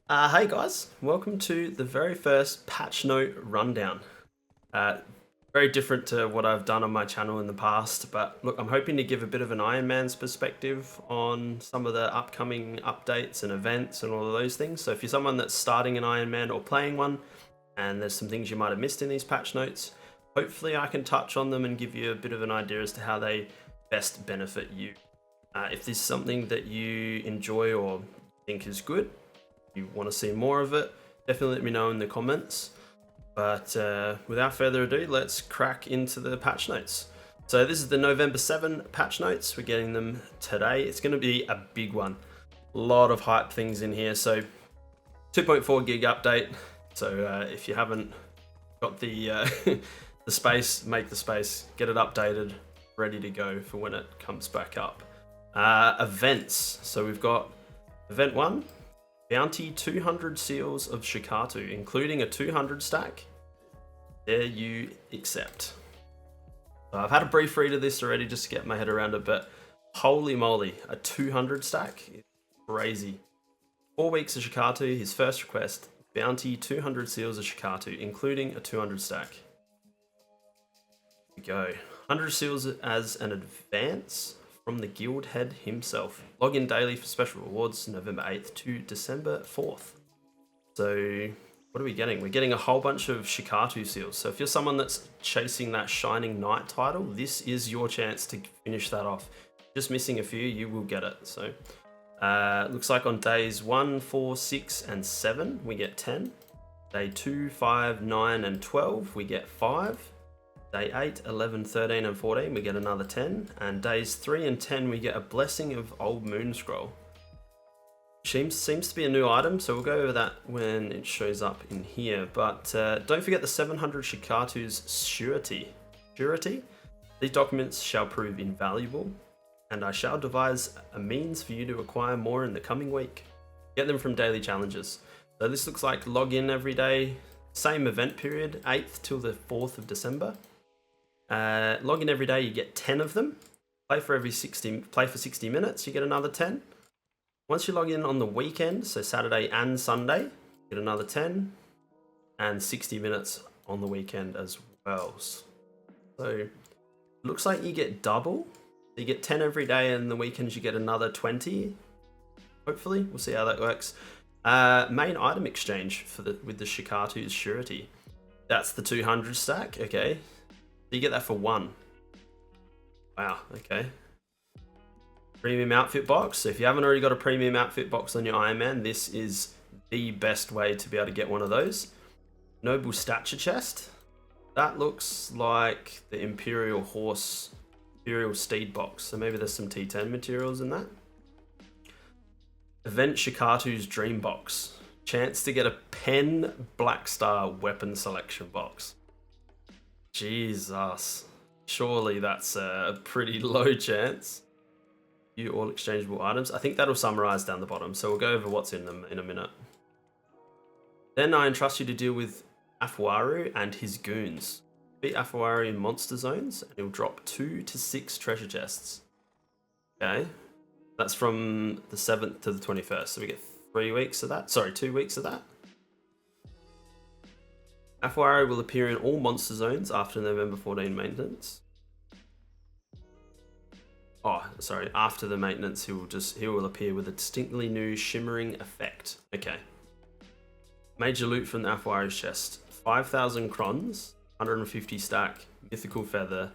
Hey guys, welcome to the very first patch note rundown. Uh, Very different to what I've done on my channel in the past, but look, I'm hoping to give a bit of an Iron Man's perspective on some of the upcoming updates and events and all of those things. So if you're someone that's starting an Iron Man or playing one, and there's some things you might have missed in these patch notes, hopefully I can touch on them and give you a bit of an idea as to how they best benefit you. If there's something that you enjoy or think is good, you want to see more of it, definitely let me know in the comments. But without further ado, let's crack into the patch notes. So this is the November 7 patch notes. We're getting them today. It's going to be a big one. A lot of hype things in here. So 2.4 gig update. So if you haven't got the the space, make the space, get it updated, ready to go for when it comes back up. Events. So we've got event 1. Bounty 200 seals of Shikatu, including a 200 stack. Dare you accept? So I've had a brief read of this already just to get my head around it, but holy moly, a 200 stack is crazy. 4 weeks of Shikatu, his first request. Bounty 200 seals of Shikatu, including a 200 stack. Here we go. 100 seals as an advance from the guild head himself. Log in daily for special rewards November 8th to December 4th. So what are we getting? We're getting a whole bunch of Shikatu seals. So if you're someone that's chasing that Shining Knight title, this is your chance to finish that off. Just missing a few, you will get it. So looks like on days 1, 4, 6, and 7, we get 10. Day 2, 5, 9, and 12, we get 5. Day 8, 11, 13, and 14, we get another 10. And days 3 and 10, we get a Blessing of Old Moon Scroll. Seems to be a new item, so we'll go over that when it shows up in here. But don't forget the 700 Shikatu's surety. These documents shall prove invaluable, and I shall devise a means for you to acquire more in the coming week. Get them from daily challenges. So this looks like log in every day, same event period, 8th till the 4th of December. Log in every day, you get 10 of them. Play for 60 minutes, you get another 10. Once you log in on the weekend, so Saturday and Sunday, get another 10, and 60 minutes on the weekend as well. So looks like you get double. You get 10 every day, and the weekends you get another 20. Hopefully, we'll see how that works. Main item exchange with the Shikatu's surety. That's the 200 stack. Okay. You get that for 1. Wow, okay. Premium outfit box. So if you haven't already got a premium outfit box on your Iron Man, this is the best way to be able to get one of those. Noble stature chest. That looks like the Imperial Steed box. So maybe there's some T10 materials in that. Event Shikatu's Dream Box. Chance to get a Pen Black Star weapon selection box. Jesus. Surely that's a pretty low chance. You all exchangeable items. I think that'll summarize down the bottom, so we'll go over what's in them in a minute. Then I entrust you to deal with Afuaru and his goons. Beat Afuaru in monster zones, and he'll drop 2 to 6 treasure chests. Okay. That's from the 7th to the 21st, so we get 3 weeks of that. Sorry, 2 weeks of that. Afuaru will appear in all monster zones after November 14 maintenance. Oh, sorry, after the maintenance, he will appear with a distinctly new shimmering effect. Okay. Major loot from the Afuaru's chest. 5,000 crons, 150 stack, mythical feather,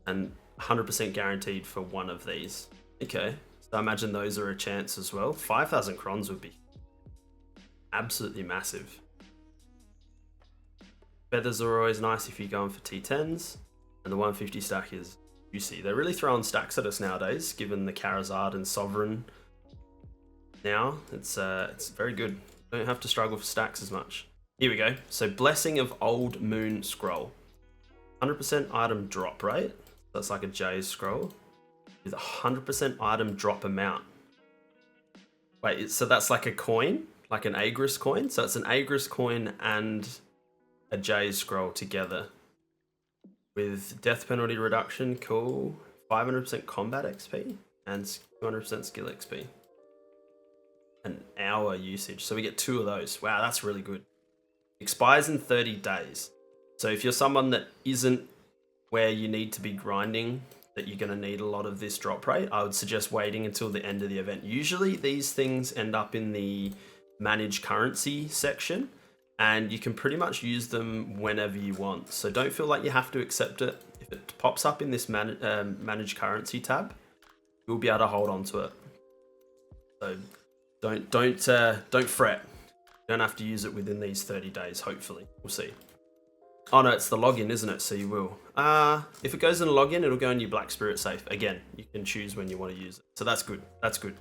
and 100% guaranteed for one of these. Okay, so I imagine those are a chance as well. 5,000 crons would be absolutely massive. Feathers are always nice if you're going for T10s, and the 150 stack is juicy. They're really throwing stacks at us nowadays, given the Charizard and Sovereign. Now it's very good. Don't have to struggle for stacks as much. Here we go. So Blessing of Old Moon Scroll, 100% item drop rate. That's like a J's scroll with 100% item drop amount. Wait, so that's like a coin, like an Agris coin. So it's an Agris coin and a J's scroll together with death penalty reduction. Cool. 500% combat XP and 200% skill XP. an hour usage. So we get 2 of those. Wow, that's really good. Expires in 30 days. So if you're someone that isn't where you need to be grinding, that you're going to need a lot of this drop rate, I would suggest waiting until the end of the event. Usually these things end up in the manage currency section, and you can pretty much use them whenever you want. So don't feel like you have to accept it. If it pops up in this manage currency tab, you'll be able to hold on to it. So don't fret. You don't have to use it within these 30 days, hopefully. We'll see. Oh no, it's the login, isn't it? So you will. If it goes in a login, it'll go in your Black Spirit safe. Again, you can choose when you want to use it. So that's good. That's good.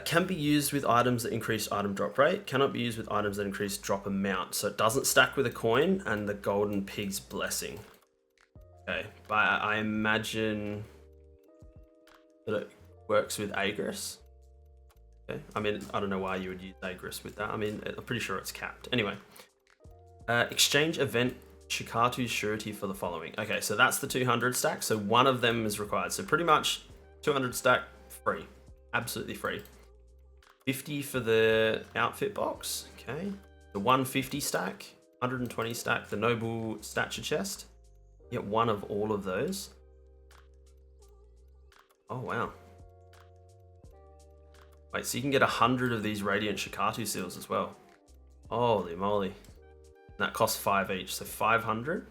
Can be used with items that increase item drop rate. Cannot be used with items that increase drop amount. So it doesn't stack with a coin and the Golden Pig's Blessing. Okay, but I imagine that it works with Agris. Okay, I mean, I don't know why you would use Agris with that. I mean, I'm pretty sure it's capped. Anyway, exchange event Shikatu's surety for the following. Okay, so that's the 200 stack. So one of them is required. So pretty much 200 stack free. Absolutely free. 50 for the outfit box. Okay. The 150 stack, 120 stack, the noble stature chest. You get one of all of those. Oh, wow. Wait, so you can get 100 of these Radiant Shikatu seals as well. Holy moly. And that costs 5 each, so 500.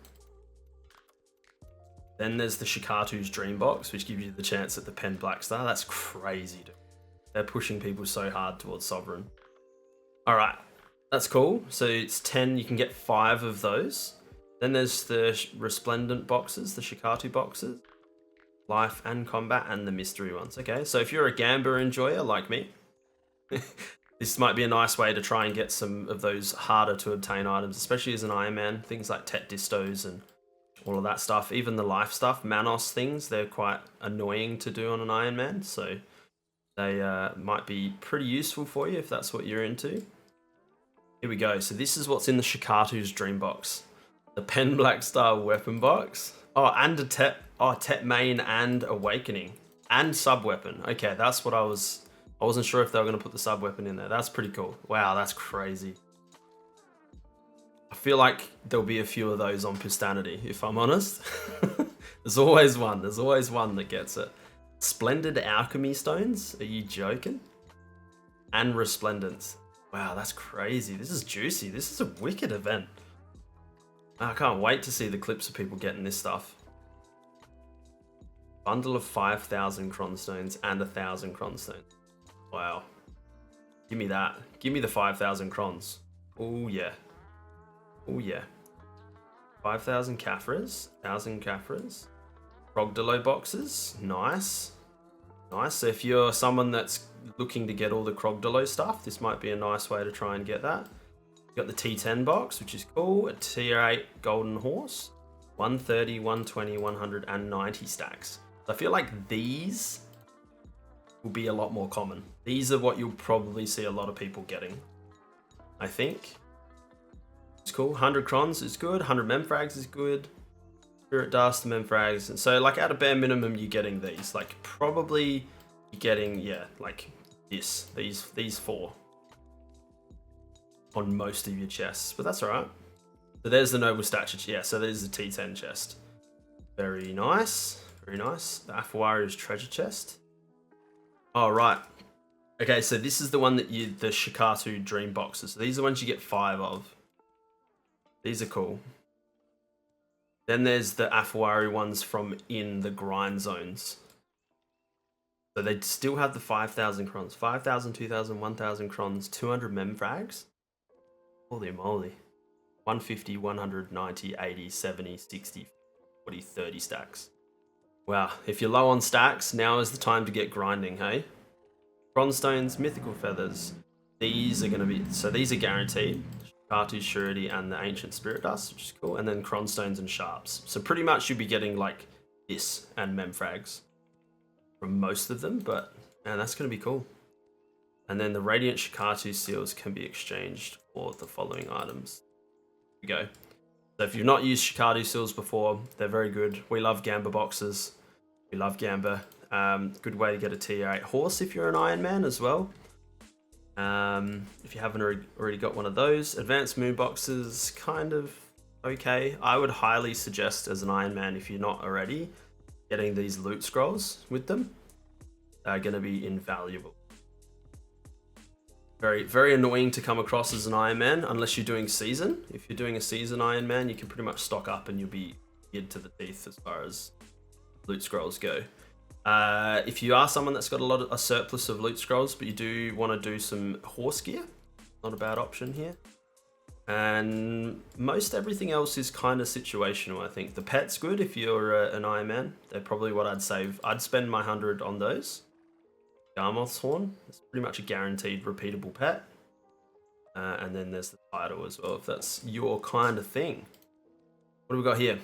Then there's the Shikatu's Dream Box, which gives you the chance at the Pen Black Star. That's crazy, dude. They're pushing people so hard towards Sovereign. All right, that's cool. So it's 10, you can get 5 of those. Then there's the Resplendent boxes, the Shikatu boxes. Life and combat and the mystery ones. Okay, so if you're a Gamba enjoyer like me, this might be a nice way to try and get some of those harder to obtain items, especially as an Iron Man. Things like Tet Distos and all of that stuff. Even the life stuff, Manos things, they're quite annoying to do on an Iron Man. So they might be pretty useful for you if that's what you're into. Here we go. So this is what's in the Shikatu's Dream Box. The Pen Black Star weapon box. Oh, and a Tet main and Awakening. And sub weapon. Okay, that's what I wasn't sure if they were going to put the sub weapon in there. That's pretty cool. Wow, that's crazy. I feel like there'll be a few of those on Pistanity, if I'm honest. There's always one. There's always one that gets it. Splendid Alchemy Stones? Are you joking? And Resplendence. Wow, that's crazy. This is juicy. This is a wicked event. I can't wait to see the clips of people getting this stuff. Bundle of 5,000 Cronstones and 1,000 Cronstones. Wow. Give me that. Give me the 5,000 Crons. Oh yeah. Oh yeah. 5,000 Caphras. 1,000 Caphras. Krogdalo boxes. Nice. Nice. So if you're someone that's looking to get all the Krogdalo stuff, this might be a nice way to try and get that. Got the T10 box, which is cool. A tier 8 golden horse. 130, 120, 190 stacks. So I feel like these will be a lot more common. These are what you'll probably see a lot of people getting, I think. It's cool. 100 crons is good. 100 memfrags is good. Spirit dust, memfrags. And so like at a bare minimum, you're getting these. Like probably you're getting, yeah, like this, these 4. On most of your chests, but that's all right. So there's the noble stature. Yeah, so there's the T10 chest. Very nice, very nice. The Afwari's treasure chest. All right. Okay, so this is the one that the Shikatu dream boxes. So these are the ones you get 5 of. These are cool. Then there's the Afwari ones from in the grind zones. So they still have the 5,000 crons. 5,000, 2,000, 1,000 crons, 200 memfrags. Holy moly. 150, 190, 80, 70, 60, 40, 30 stacks. Wow, if you're low on stacks, now is the time to get grinding, hey? Bronzestones, mythical feathers. These are going to be, so these are guaranteed. Shikatu's surety and the ancient spirit dust, which is cool. And then cronstones and sharps. So pretty much you'll be getting like this and memfrags from most of them, but man, that's going to be cool. And then the Radiant Shikatu seals can be exchanged for the following items. Here we go. So if you've not used Shikatu seals before, they're very good. We love Gamba boxes. We love Gamba. Good way to get a tier 8 horse if you're an Iron Man as well. If you haven't already got one of those. Advanced moon boxes, kind of okay. I would highly suggest as an Iron Man, if you're not already, getting these loot scrolls with them. They're going to be invaluable. Very, very annoying to come across as an Iron Man unless you're doing season. If you're doing a season Iron Man, you can pretty much stock up and you'll be geared to the teeth as far as loot scrolls go. If you are someone that's got a surplus of loot scrolls, but you do want to do some horse gear, not a bad option here. And most everything else is kind of situational, I think. The pet's good if you're an Iron Man. They're probably what I'd save. I'd spend my 100 on those. Garmoth's horn. It's pretty much a guaranteed repeatable pet. And then there's the title as well, if that's your kind of thing. What do we got here?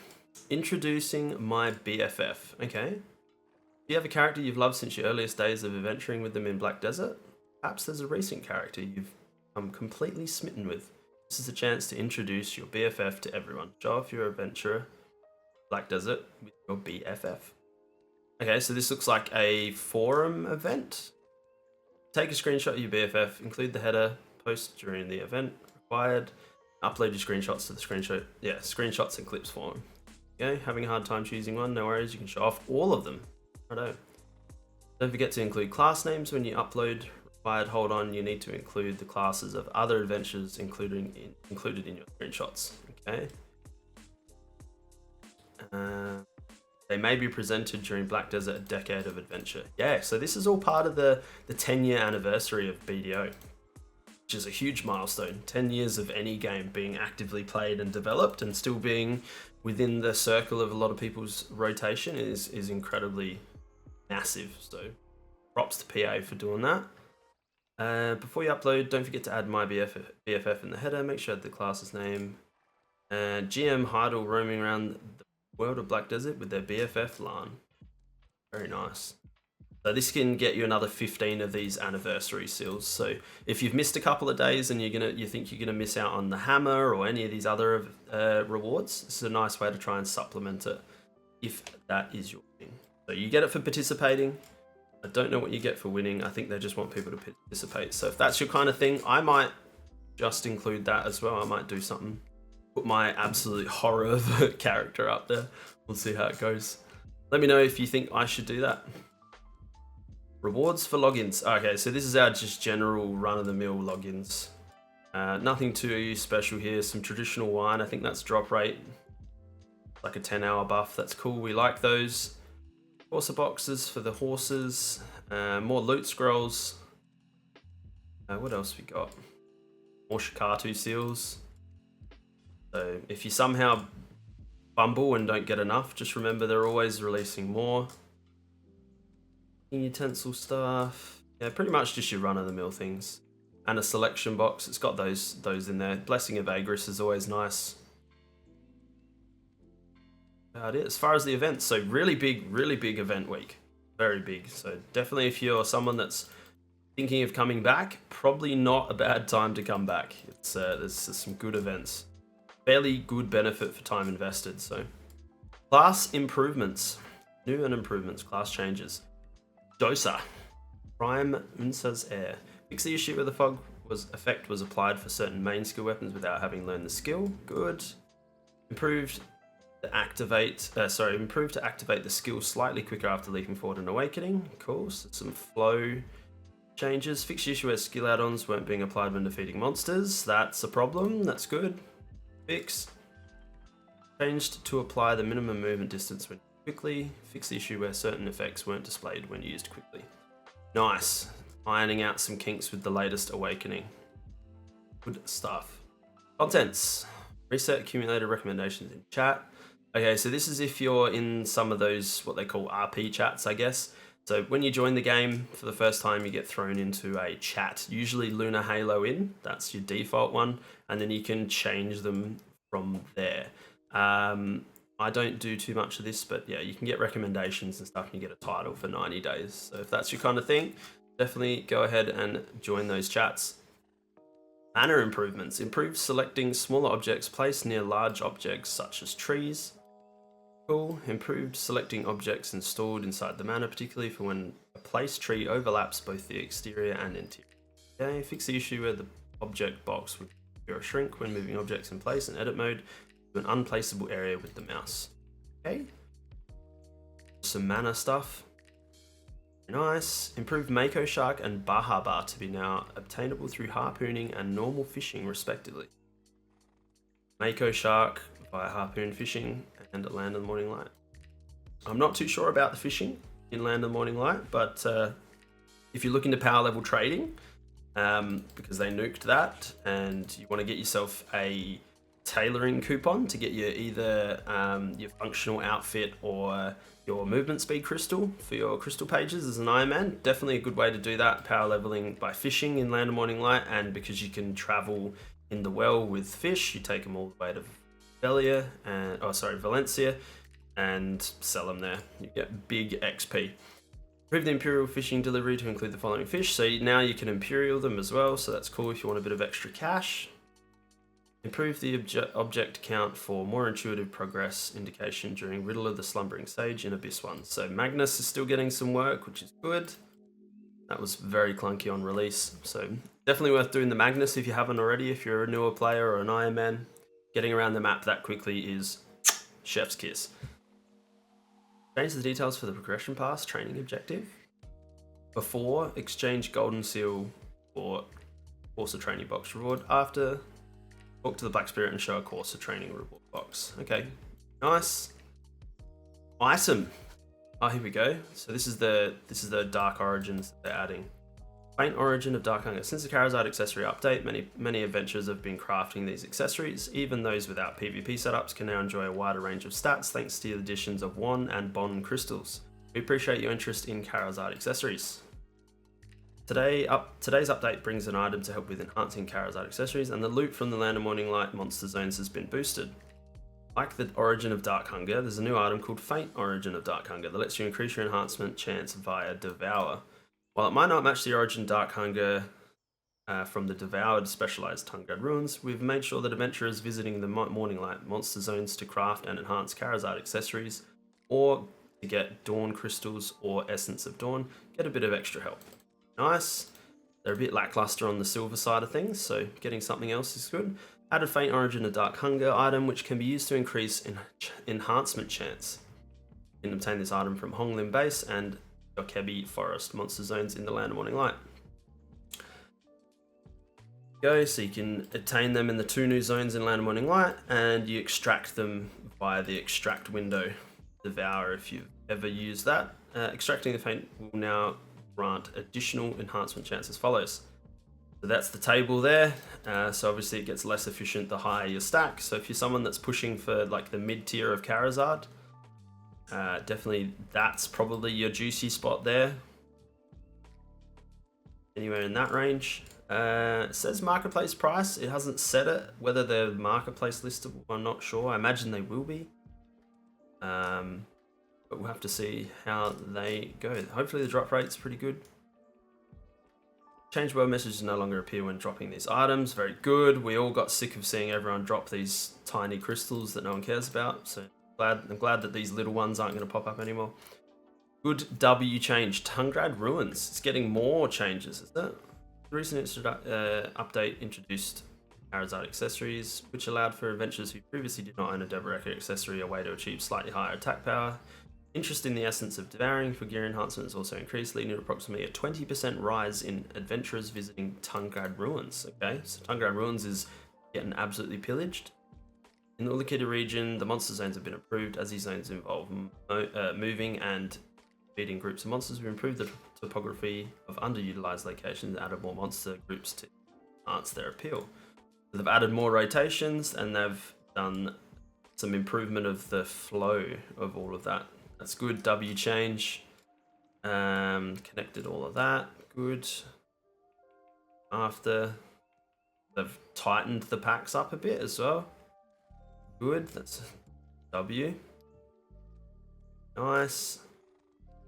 Introducing my BFF. Okay. Do you have a character you've loved since your earliest days of adventuring with them in Black Desert? Perhaps there's a recent character you've become completely smitten with. This is a chance to introduce your BFF to everyone. Show off your adventurer Black Desert with your BFF. Okay, so this looks like a forum event. Take a screenshot of your BFF, include the header, post during the event required, upload your screenshots to the screenshots and clips forum. Okay, having a hard time choosing one, no worries, you can show off all of them. Righto. Don't forget to include class names when you upload. Required, hold on, you need to include the classes of other adventures included in your screenshots. Okay. They may be presented during Black Desert, a decade of adventure. Yeah, so this is all part of the 10-year anniversary of BDO, which is a huge milestone. 10 years of any game being actively played and developed and still being within the circle of a lot of people's rotation is incredibly massive. So props to PA for doing that. Before you upload, don't forget to add my BFF in the header. Make sure the class's name. GM Heidel roaming around the world of Black Desert with their BFF LAN. Very nice. So this can get you another 15 of these anniversary seals. So if you've missed a couple of days and you think you're gonna miss out on the hammer or any of these other rewards, this is a nice way to try and supplement it if that is your thing. So you get it for participating. I don't know what you get for winning. I think they just want people to participate. So if that's your kind of thing, I might just include that as well. I might do something. Put my absolute horror of a character up there. We'll see how it goes. Let me know if you think I should do that. Rewards for logins. Okay, so this is our just general run-of-the-mill logins. Nothing too special here. Some traditional wine. I think that's drop rate. Like a 10-hour buff. That's cool. We like those. Horse boxes for the horses. More loot scrolls. What else we got? More Shikatu seals. So if you somehow fumble and don't get enough, just remember they're always releasing more. Utensil stuff. Yeah, pretty much just your run-of-the-mill things. And a selection box. It's got those in there. Blessing of Agris is always nice. About it. As far as the events, so really big event week. Very big. So definitely if you're someone that's thinking of coming back, probably not a bad time to come back. It's there's some good events. Fairly good benefit for time invested. So class improvements. New and improvements. Class changes. Dosa. Prime Unsa's Heir. Fix the issue where the fog effect was applied for certain main skill weapons without having learned the skill. Good. Improved to activate the skill slightly quicker after leaping forward and awakening. Cool. So some flow changes. Fix the issue where skill add-ons weren't being applied when defeating monsters. That's a problem. That's good. Fix. Changed to apply the minimum movement distance when quickly. Fix the issue where certain effects weren't displayed when used quickly. Nice. Ironing out some kinks with the latest awakening. Good stuff. Contents. Reset accumulated recommendations in chat. Okay, so this is if you're in some of those, what they call RP chats, I guess. So when you join the game for the first time, you get thrown into a chat, usually Lunar Halo in, that's your default one, and then you can change them from there. I don't do too much of this, but yeah, you can get recommendations and stuff, and you get a title for 90 days. So if that's your kind of thing, definitely go ahead and join those chats. Manner improvements. Improve selecting smaller objects placed near large objects such as trees. Cool. Improved selecting objects installed inside the manor, particularly for when a place tree overlaps both the exterior and interior. Okay, fix the issue where the object box would appear or shrink when moving objects in place in edit mode to an unplaceable area with the mouse. Okay. Some mana stuff. Nice. Improved Mako Shark and Baha Bar to be now obtainable through harpooning and normal fishing, respectively. Mako Shark via harpoon fishing and Land of the Morning Light. I'm not too sure about the fishing in Land of the Morning Light, but if you're looking to power level trading, because they nuked that, and you want to get yourself a tailoring coupon to get you either your functional outfit or your movement speed crystal for your crystal pages as an Iron Man, definitely a good way to do that, power leveling by fishing in Land of Morning Light. And because you can travel in the well with fish, you take them all the way to Valencia and sell them there. You get big XP. Improve the Imperial fishing delivery to include the following fish. So now you can Imperial them as well, so that's cool if you want a bit of extra cash. Improve the object count for more intuitive progress indication during Riddle of the Slumbering Sage in Abyss 1. So Magnus is still getting some work, which is good. That was very clunky on release, so definitely worth doing the Magnus if you haven't already. If you're a newer player or an Iron Man, getting around the map that quickly is chef's kiss. Change the details for the progression pass training objective. Before, exchange golden seal for Corsa training box reward. After, talk to the Black Spirit and show a Corsa training reward box. Okay, nice. Item. Oh, here we go. So this is the Dark Origins that they're adding. Faint Origin of Dark Hunger. Since the Charizard accessory update, many adventurers have been crafting these accessories. Even those without PvP setups can now enjoy a wider range of stats thanks to the additions of Wand and Bond crystals. We appreciate your interest in Charizard accessories. Today's update brings an item to help with enhancing Charizard accessories, and the loot from the Land of Morning Light monster zones has been boosted. Like the Origin of Dark Hunger, there's a new item called Faint Origin of Dark Hunger that lets you increase your enhancement chance via Devour. While it might not match the Origin Dark Hunger from the Devoured Specialized Tungrad Ruins, we've made sure that adventurers visiting the Morning Light monster zones to craft and enhance Charizard accessories, or to get Dawn Crystals or Essence of Dawn, get a bit of extra help. Nice. They're a bit lackluster on the silver side of things, so getting something else is good. Added Faint Origin of Dark Hunger item, which can be used to increase enhancement chance. You can obtain this item from Honglim Base and Dokebi Forest monster zones in the Land of Morning Light. So you can obtain them in the 2 new zones in Land of Morning Light, and you extract them via the extract window. Devour if you've ever used that. Extracting the Faint will now grant additional enhancement chance as follows. So that's the table there. So obviously it gets less efficient the higher your stack. So if you're someone that's pushing for like the mid tier of Charizard, definitely that's probably your juicy spot there. Anywhere in that range. It says marketplace price. It hasn't set it. Whether they're marketplace listable, I'm not sure. I imagine they will be. But we'll have to see how they go. Hopefully the drop rate's pretty good. Change word messages no longer appear when dropping these items. Very good. We all got sick of seeing everyone drop these tiny crystals that no one cares about. So I'm glad that these little ones aren't going to pop up anymore. Good W change. Tungrad Ruins. It's getting more changes, is it? The recent update introduced Charizard accessories, which allowed for adventurers who previously did not own a Deboreka accessory a way to achieve slightly higher attack power. Interest in the essence of devouring for gear enhancement has also increased, leading to approximately a 20% rise in adventurers visiting Tungrad Ruins. Okay, so Tungrad Ruins is getting absolutely pillaged. In the Ulikita region, the monster zones have been improved. As these zones involve moving and feeding groups of monsters, we improved the topography of underutilized locations and added more monster groups to enhance their appeal. So they've added more rotations and they've done some improvement of the flow of all of that. That's good. W change. Connected all of that. Good. After they've tightened the packs up a bit as well. Good. That's W. Nice.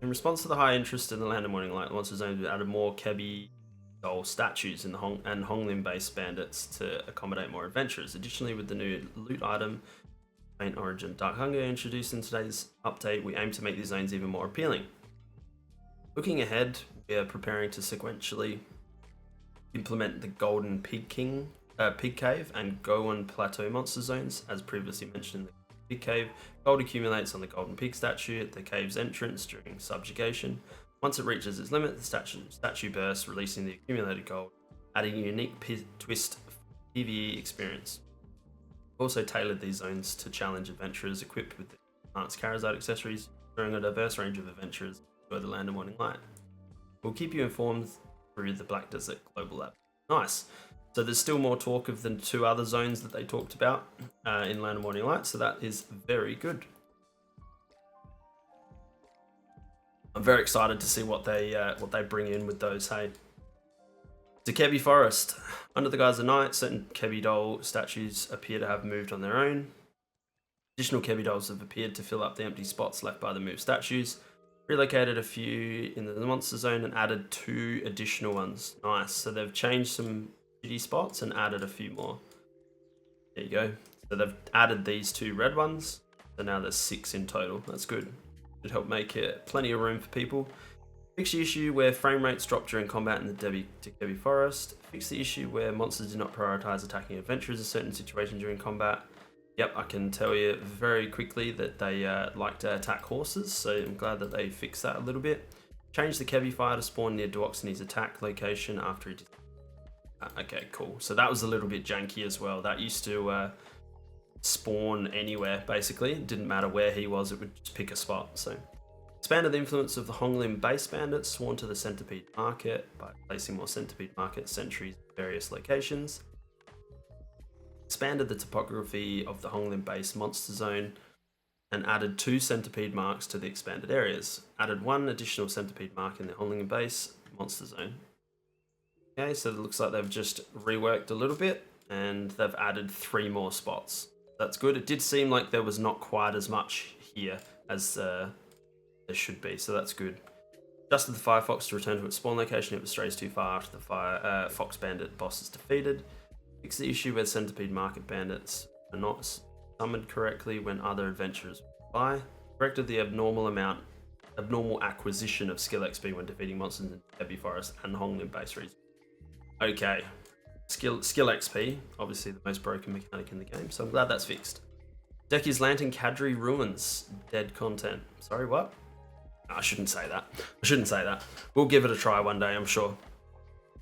In response to the high interest in the Land of Morning Light, the monster zones have added more Kebi Doll statues in the Honglim based bandits to accommodate more adventurers. Additionally, with the new loot item, Faint Origin, Dark Hunger introduced in today's update. We aim to make these zones even more appealing. Looking ahead, we are preparing to sequentially implement the Golden Pig Cave and Goan Plateau monster zones, as previously mentioned in the Pig Cave. Gold accumulates on the Golden Pig statue at the cave's entrance during subjugation. Once it reaches its limit, the statue bursts, releasing the accumulated gold, adding a unique twist for PvE experience. We've also tailored these zones to challenge adventurers equipped with the enhanced Charizard accessories, showing a diverse range of adventurers who enjoy the Land of Morning Light. We'll keep you informed through the Black Desert Global Lab. Nice. So there's still more talk of the 2 other zones that they talked about in Land of Morning Light, so that is very good. I'm very excited to see what they bring in with those. Hey, Dekebi Forest. Under the guise of night, certain Kebi doll statues appear to have moved on their own. Additional Kebi dolls have appeared to fill up the empty spots left by the moved statues. Relocated a few in the monster zone and added 2 additional ones. Nice. So they've changed some shitty spots and added a few more. There you go. So they've added these 2 red ones. So now there's 6 in total. That's good. Should help make it plenty of room for people. Fix the issue where frame rates drop during combat in the Dekebi Forest. Fix the issue where monsters do not prioritize attacking adventurers in certain situations during combat. Yep, I can tell you very quickly that they like to attack horses, so I'm glad that they fixed that a little bit. Change the Kebi fire to spawn near Duoxany's attack location after he... Okay, cool. So that was a little bit janky as well. That used to spawn anywhere, basically. It didn't matter where he was, it would just pick a spot. So expanded the influence of the Honglim base bandits sworn to the Centipede Market by placing more Centipede Market sentries in various locations. Expanded the topography of the Honglim base monster zone and added 2 centipede marks to the expanded areas. Added 1 additional centipede mark in the Honglim base monster zone. Okay, so it looks like they've just reworked a little bit and they've added 3 more spots. That's good. It did seem like there was not quite as much here as there should be, so that's good. Adjusted the Firefox to return to its spawn location if it strays too far after the Fox Bandit boss is defeated. Fix the issue where Centipede Market bandits are not summoned correctly when other adventurers buy. Corrected the abnormal acquisition of skill XP when defeating monsters in Dekebi Forest and Honglim base region. Okay, skill XP, obviously the most broken mechanic in the game, so I'm glad that's fixed. Decky's Lantern Cadre Ruins, dead content. Sorry, what? I shouldn't say that. We'll give it a try one day, I'm sure.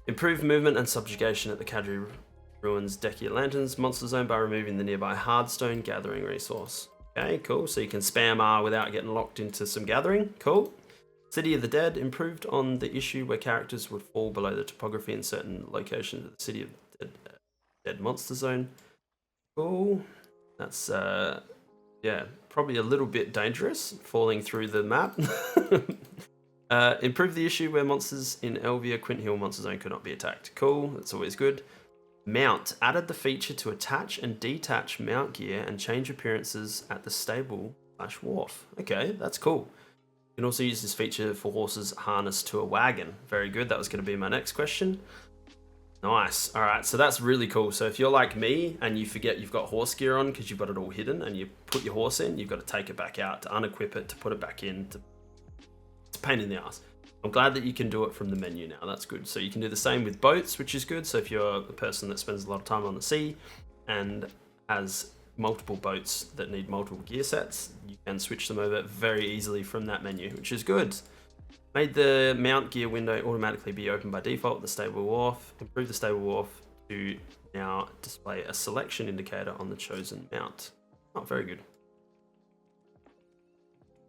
Improved movement and subjugation at the Cadre Ruins Decky Lanterns monster zone by removing the nearby hardstone gathering resource. Okay, cool. So you can spam R without getting locked into some gathering. Cool. City of the Dead improved on the issue where characters would fall below the topography in certain locations of the City of the Dead monster zone. Cool. That's yeah, probably a little bit dangerous falling through the map. Improved the issue where monsters in Elvia Quint Hill monster zone could not be attacked. Cool. That's always good. Mount added the feature to attach and detach mount gear and change appearances at the stable/wharf. Okay, that's cool. You can also use this feature for horses harnessed to a wagon. Very good. That was going to be my next question. Nice. All right, so that's really cool. So if you're like me and you forget you've got horse gear on because you've got it all hidden and you put your horse in, you've got to take it back out to unequip it, to put it back in. It's a pain in the ass. I'm glad that you can do it from the menu now. That's good. So you can do the same with boats, which is good. So if you're a person that spends a lot of time on the sea and has multiple boats that need multiple gear sets, you can switch them over very easily from that menu, which is good. Made the mount gear window automatically be open by default at the stable wharf. Improved the stable wharf to now display a selection indicator on the chosen mount. Oh, very good.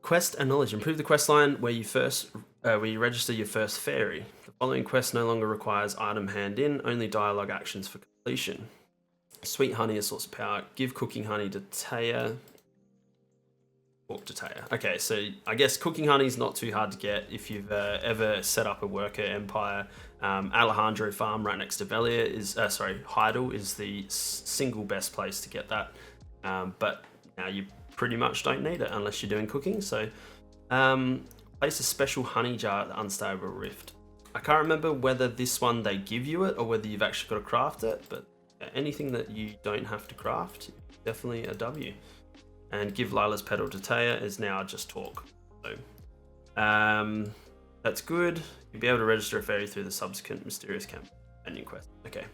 Quest and knowledge. Improve the quest line where you register your first fairy. The following quest no longer requires item hand in, only dialogue actions for completion. Sweet honey, a source of power. Give cooking honey to Taya. Talk to Taya. Okay, so I guess cooking honey is not too hard to get if you've ever set up a worker empire. Alejandro Farm right next to Velia is, Heidel is the single best place to get that. But now you pretty much don't need it unless you're doing cooking. So place a special honey jar at the unstable rift. I can't remember whether this one they give you it or whether you've actually got to craft it, but anything that you don't have to craft, definitely a W. and give Lila's petal to Taya is now just talk. So that's good. You'll be able to register a fairy through the subsequent mysterious companion quest. Okay.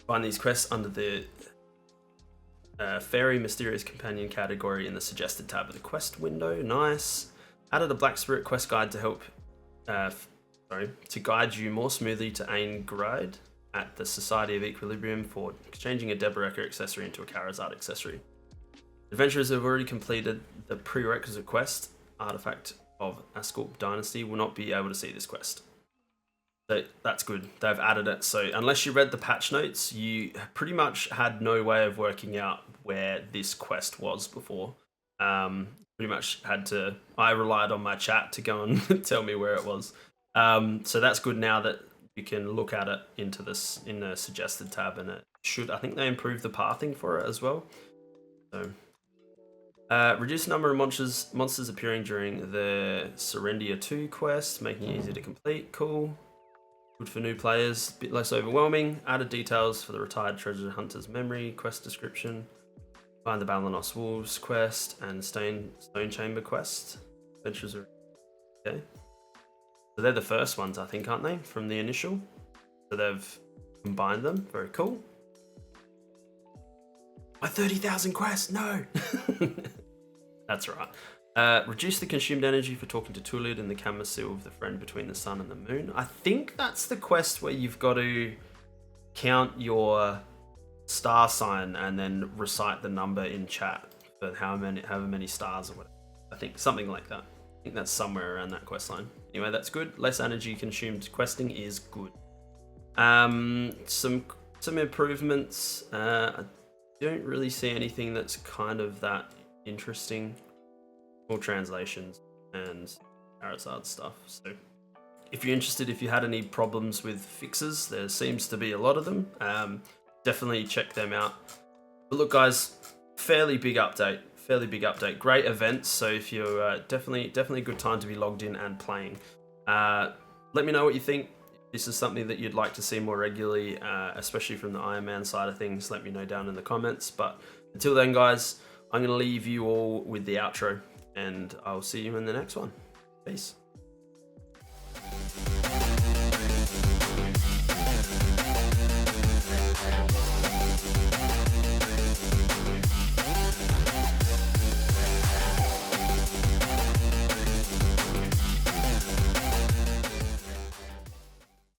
Find these quests under the Fairy Mysterious Companion category in the suggested tab of the quest window. Nice. Added a Black Spirit quest guide to help, to guide you more smoothly to Ain Gride at the Society of Equilibrium for exchanging a Deboreka accessory into a Karazad accessory. Adventurers who have already completed the prerequisite quest, Artifact of Asculp Dynasty, will not be able to see this quest. So that's good. They've added it. So unless you read the patch notes, you pretty much had no way of working out where this quest was before. Pretty much had to. I relied on my chat to go and tell me where it was. So that's good now that you can look at it into this in the suggested tab, and it should. I think they improved the pathing for it as well. So reduce the number of monsters appearing during the Serendia 2 quest, making it easy to complete. Cool. Good for new players, a bit less overwhelming. Added details for the Retired Treasure Hunter's Memory quest description. Find the Balanos Wolves quest and Stone Chamber quest. Adventures are okay. So they're the first ones, I think, aren't they? From the initial. So they've combined them. Very cool. My 30,000 quests, no! That's right. Reduce the consumed energy for talking to Tulid in the Camasil of the friend between the sun and the moon. I think that's the quest where you've got to count your star sign and then recite the number in chat for however many stars or whatever. I think something like that. I think that's somewhere around that quest line. Anyway, that's good. Less energy consumed questing is good. Some improvements. I don't really see anything that's kind of that interesting. All translations and Karazad stuff. So if you're interested, if you had any problems with fixes, there seems to be a lot of them. Definitely check them out. But look, guys, fairly big update. Great events. So if you're definitely a good time to be logged in and playing. Let me know what you think. If this is something that you'd like to see more regularly, especially from the Iron Man side of things. Let me know down in the comments. But until then, guys, I'm going to leave you all with the outro. And I'll see you in the next one. Peace.